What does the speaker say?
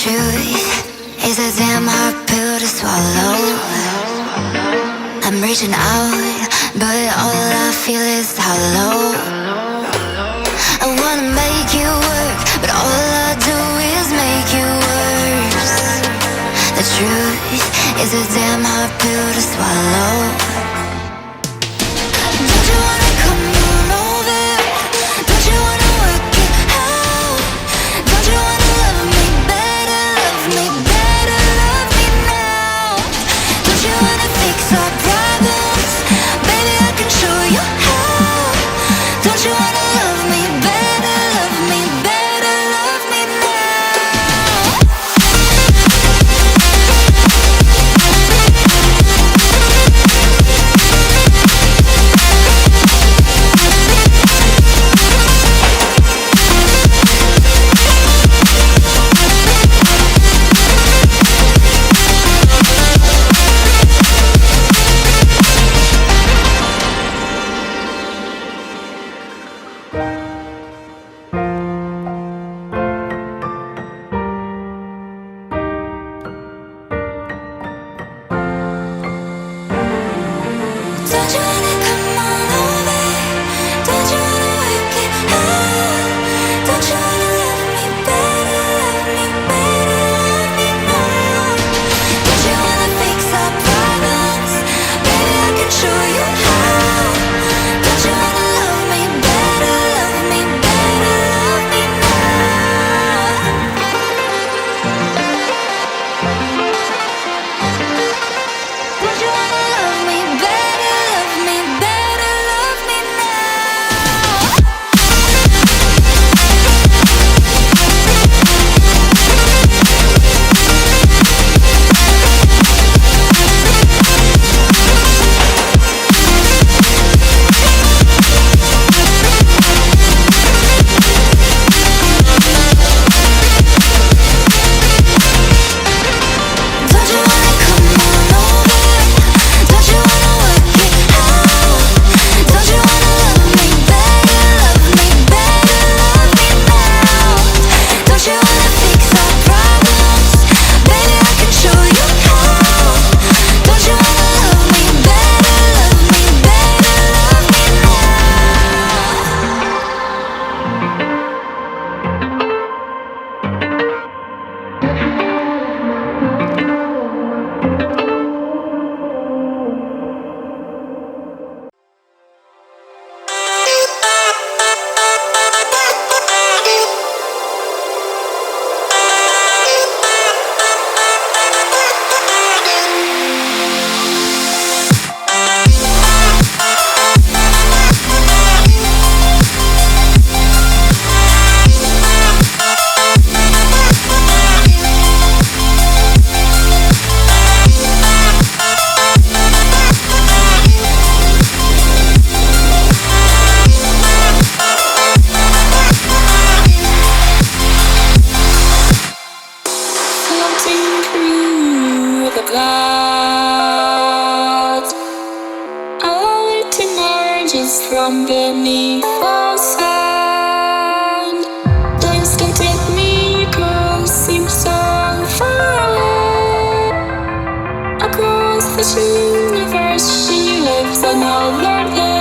truth is a damn hard pill to swallow. I'm reaching out, but all I feel is hollow. I wanna make you work, but all I do is make you worse. The truth is a damn hard pill to swallow. Don't you wanna come on over? Don't you wanna work it out? Don't you wanna love me better, love me better, love me now? Don't you wanna fix our problems? Baby, I can show you how. Don't you wanna love me better, love me better, love me now? Don't you wanna come on over? Don't you wanna work it out? Don't you wanna love me better, love me better, love me now? Don't you wanna fix our problems? Baby, I can show you how. Don't you wanna love me better, love me better, love me now? Don't you wanna love me better, love me better, love me now? Don't you wanna come on over? Don't you wanna work it out? Don't you wanna love me better, love me better, love me now? Don't you wanna fix our problems? Baby, I can show you how. Don't you wanna love me better, love me better, love me Floating through the clouds, our it emerges from beneath the sand. Dreams can take me close, seem so far away. Across the universe, she lives another day.